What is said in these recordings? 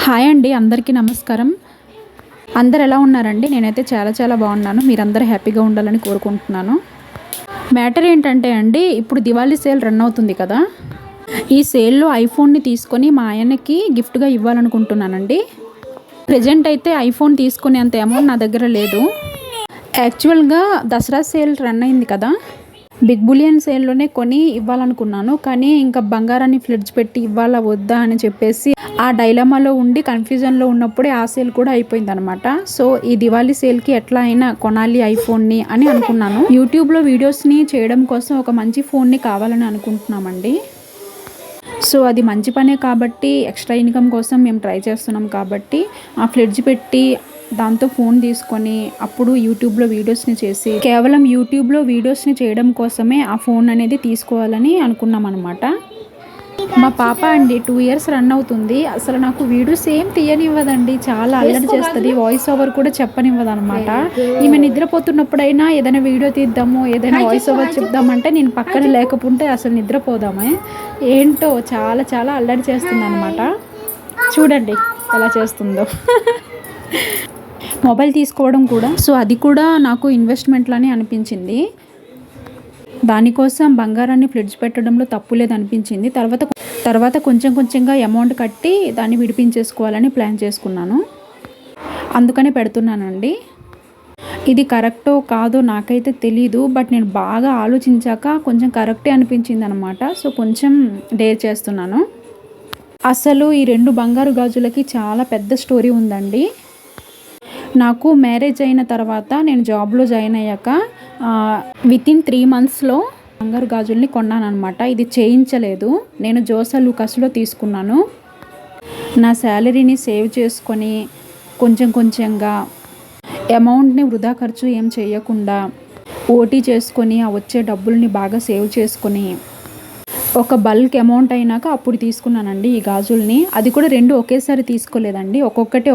Hi అండి, అందరికీ నమస్కారం. అందరు ఎలా ఉన్నారండి? నేనైతే చాలా బాగున్నాను. మీరందరూ హ్యాపీగా ఉండాలని కోరుకుంటున్నాను. మ్యాటర్ ఏంటంటే అండి, ఇప్పుడు దివాళీ సేల్ రన్ అవుతుంది కదా. ఈ సేల్లో ఐఫోన్ని తీసుకొని మా ఆయనకి గిఫ్ట్గా ఇవ్వాలనుకుంటున్నానండి. ప్రజెంట్ అయితే ఐఫోన్ తీసుకునే అంత అమౌంట్ నా దగ్గర లేదు. యాక్చువల్గా దసరా సేల్ రన్ అయింది కదా, బిగ్ బులియన్ సేల్లోనే కొని ఇవ్వాలనుకున్నాను. కానీ ఇంకా బంగారాన్ని ఫ్లిడ్జ్ పెట్టి ఇవ్వాలా వద్దా అని చెప్పేసి ఆ డైలమాలో ఉండి కన్ఫ్యూజన్లో ఉన్నప్పుడే ఆ సేల్ కూడా అయిపోయింది అనమాట. సో ఈ దివాళీ సేల్కి ఎట్లా అయినా కొనాలి ఐఫోన్ని అని అనుకున్నాను. యూట్యూబ్లో వీడియోస్ని చేయడం కోసం ఒక మంచి ఫోన్ని కావాలని అనుకుంటున్నామండి. సో అది మంచి పనే కాబట్టి, ఎక్స్ట్రా ఇన్కమ్ కోసం మేము ట్రై చేస్తున్నాం కాబట్టి ఆ ఫ్లిడ్జ్ పెట్టి దాంతో ఫోన్ తీసుకొని అప్పుడు యూట్యూబ్లో వీడియోస్ని చేసి, కేవలం యూట్యూబ్లో వీడియోస్ని చేయడం కోసమే ఆ ఫోన్ అనేది తీసుకోవాలని అనుకున్నాం అనమాట. మా పాప అండి 2 years రన్ అవుతుంది. అసలు నాకు వీడియోస్ ఏం తీయనివ్వదండి, చాలా అల్లరి చేస్తుంది. వాయిస్ ఓవర్ కూడా చెప్పనివ్వదు అనమాట. ఈమె నిద్రపోతున్నప్పుడైనా ఏదైనా వీడియో తీద్దాము, ఏదైనా వాయిస్ ఓవర్ చెప్దామంటే నేను పక్కన లేకపోతే అసలు నిద్రపోదామే. ఏంటో చాలా అల్లరి చేస్తుంది అనమాట. చూడండి ఎలా చేస్తుందో. మొబైల్ తీసుకోవడం కూడా, సో అది కూడా నాకు ఇన్వెస్ట్మెంట్లని అనిపించింది. దానికోసం బంగారాన్ని ఫ్లిడ్జ్ పెట్టడంలో తప్పు లేదనిపించింది. తర్వాత కొంచెంగా అమౌంట్ కట్టి దాన్ని విడిపించేసుకోవాలని ప్లాన్ చేసుకున్నాను. అందుకనే పెడుతున్నానండి. ఇది కరెక్టో కాదో నాకైతే తెలీదు, బట్ నేను బాగా ఆలోచించాక కొంచెం కరెక్టే అనిపించింది అనమాట. సో కొంచెం డేర్ చేస్తున్నాను. అసలు ఈ 2 బంగారు గాజులకి చాలా పెద్ద స్టోరీ ఉందండి. నాకు మ్యారేజ్ అయిన తర్వాత నేను జాబ్లో జాయిన్ అయ్యాక వితిన్ 3 monthsలో బంగారు గాజుల్ని కొన్నాను అనమాట. ఇది చేయించలేదు, నేను జోసా లూకాస్లో తీసుకున్నాను. నా శాలరీని సేవ్ చేసుకొని కొంచెంగా అమౌంట్ని వృధా ఖర్చు ఏం చేయకుండా ఓటీ చేసుకొని ఆ వచ్చే డబ్బుల్ని బాగా సేవ్ చేసుకొని ఒక బల్క్ అమౌంట్ అయినాక అప్పుడు తీసుకున్నానండి ఈ గాజుల్ని. అది కూడా 2 ఒకేసారి తీసుకోలేదండి,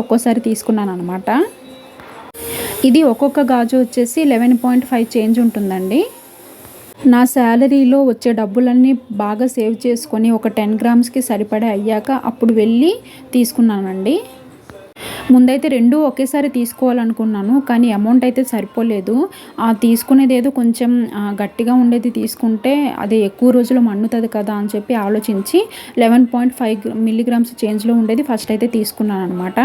ఒక్కోసారి తీసుకున్నాను అనమాట. ఇది ఒక్కొక్క గాజు వచ్చేసి 11.5 చేంజ్ ఉంటుందండి. నా శాలరీలో వచ్చే డబ్బులన్నీ బాగా సేవ్ చేసుకొని ఒక 10 grams సరిపడే అయ్యాక అప్పుడు వెళ్ళి తీసుకున్నానండి. ముందైతే 2 ఒకేసారి తీసుకోవాలనుకున్నాను, కానీ అమౌంట్ అయితే సరిపోలేదు. తీసుకునేది ఏదో కొంచెం గట్టిగా ఉండేది తీసుకుంటే అది ఎక్కువ రోజులు మన్నుతుంది కదా అని చెప్పి ఆలోచించి 11.5 milligrams చేంజ్లో ఉండేది ఫస్ట్ అయితే తీసుకున్నాను అనమాట.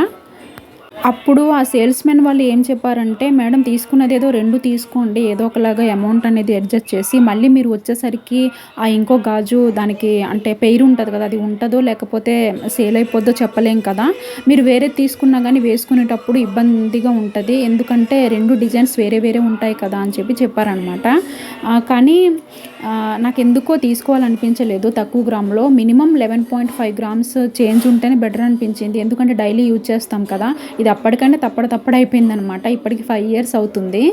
అప్పుడు ఆ సేల్స్మెన్ వాళ్ళు ఏం చెప్పారంటే, మేడం తీసుకున్నది ఏదో 2 తీసుకోండి, ఏదో ఒకలాగా అమౌంట్ అనేది అడ్జస్ట్ చేసి మళ్ళీ మీరు వచ్చేసరికి ఇంకో గాజు దానికి అంటే పెయిర్ ఉంటుంది కదా, అది ఉంటుందో లేకపోతే సేల్ అయిపోద్దో చెప్పలేం కదా, మీరు వేరే తీసుకున్నా కానీ వేసుకునేటప్పుడు ఇబ్బందిగా ఉంటుంది, ఎందుకంటే 2 డిజైన్స్ వేరే ఉంటాయి కదా అని చెప్పారనమాట. కానీ నాకు ఎందుకో తీసుకోవాలనిపించలేదు. తక్కువ గ్రామ్లో మినిమం 11.5 grams చేంజ్ ఉంటేనే బెటర్ అనిపించింది, ఎందుకంటే డైలీ యూజ్ చేస్తాం కదా. ఇది అప్పటికంటే తప్పుడు అయిపోయిందనమాట. ఇప్పటికి 5 years అవుతుంది.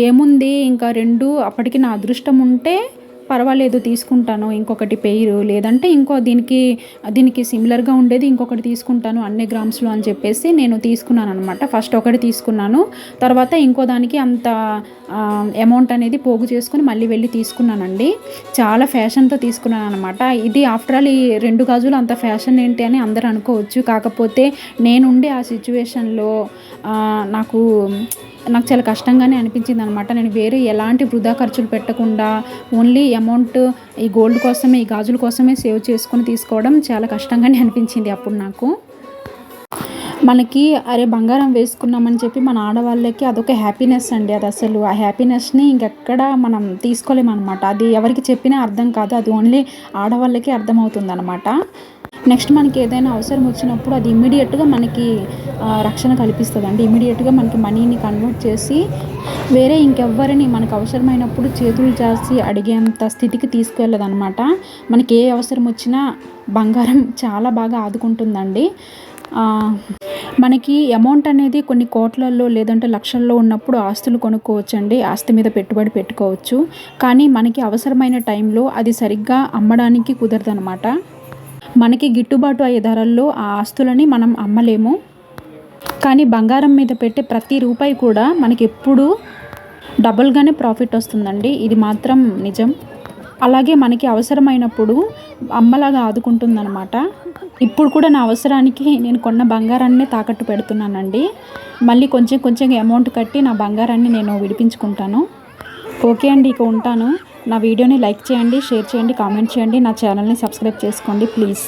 ఏముంది ఇంకా 2 అప్పటికి నా అదృష్టం ఉంటే పర్వాలేదు తీసుకుంటాను, ఇంకొకటి పెయిర్ లేదంటే ఇంకో దీనికి సిమిలర్గా ఉండేది ఇంకొకటి తీసుకుంటాను అన్ని గ్రామ్స్లో అని చెప్పేసి నేను తీసుకున్నాను అనమాట. ఫస్ట్ ఒకటి తీసుకున్నాను, తర్వాత ఇంకో దానికి అంత అమౌంట్ అనేది పోగు చేసుకుని మళ్ళీ వెళ్ళి తీసుకున్నానండి. చాలా ఫ్యాషన్తో తీసుకున్నాను అనమాట. ఇది ఆఫ్టర్ ఆల్ ఈ 2 గాజులు అంత ఫ్యాషన్ ఏంటి అని అందరూ అనుకోవచ్చు, కాకపోతే నేనుండే ఆ సిచ్యువేషన్లో నాకు చాలా కష్టంగానే అనిపించింది అనమాట. నేను వేరే ఎలాంటి వృధా ఖర్చులు పెట్టకుండా ఓన్లీ అమౌంట్ ఈ గోల్డ్ కోసమే, ఈ గాజుల కోసమే సేవ్ చేసుకొని తీసుకోవడం చాలా కష్టంగానే అనిపించింది అప్పుడు నాకు. మనకి బంగారం వేసుకున్నామని చెప్పి మన ఆడవాళ్ళకి అదొక హ్యాపీనెస్ అండి. అది అసలు ఆ హ్యాపీనెస్ని ఇంకెక్కడ మనం తీసుకోలేమన్నమాట. అది ఎవరికి చెప్పినా అర్థం కాదు, అది ఓన్లీ ఆడవాళ్ళకి అర్థమవుతుంది అనమాట. నెక్స్ట్ మనకి ఏదైనా అవసరం వచ్చినప్పుడు అది ఇమ్మీడియట్గా మనకి రక్షణ కల్పిస్తుందండి. ఇమ్మీడియట్గా మనకి మనీని కన్వర్ట్ చేసి వేరే ఇంకెవ్వరిని మనకు అవసరమైనప్పుడు చేతులు చేసి అడిగేంత స్థితికి తీసుకెళ్ళదనమాట. మనకి ఏ అవసరం వచ్చినా బంగారం చాలా బాగా ఆదుకుంటుందండి. మనకి అమౌంట్ అనేది కొన్ని కోట్లల్లో లేదంటే లక్షల్లో ఉన్నప్పుడు ఆస్తులు కొనుక్కోవచ్చండి, ఆస్తి మీద పెట్టుబడి పెట్టుకోవచ్చు. కానీ మనకి అవసరమైన టైంలో అది సరిగ్గా అమ్మడానికి కుదరదనమాట. మనకి గిట్టుబాటు అయ్యే ధరల్లో ఆ ఆస్తులని మనం అమ్మలేము. కానీ బంగారం మీద పెట్టే ప్రతి రూపాయి కూడా మనకి ఎప్పుడు డబుల్గానే ప్రాఫిట్ వస్తుందండి, ఇది మాత్రం నిజం. అలాగే మనకి అవసరమైనప్పుడు అమ్మలాగా ఆదుకుంటుందన్నమాట. ఇప్పుడు కూడా నా అవసరానికి నేను కొన్న బంగారాన్ని తాకట్టు పెడుతున్నానండి. మళ్ళీ కొంచెం కొంచెం అమౌంట్ కట్టి నా బంగారాన్ని నేను విడిపించుకుంటాను. ఓకే అండి, ఇక ఉంటాను. నా వీడియోని లైక్ చేయండి, షేర్ చేయండి, కామెంట్ చేయండి. నా ఛానల్ని సబ్స్క్రైబ్ చేసుకోండి ప్లీజ్.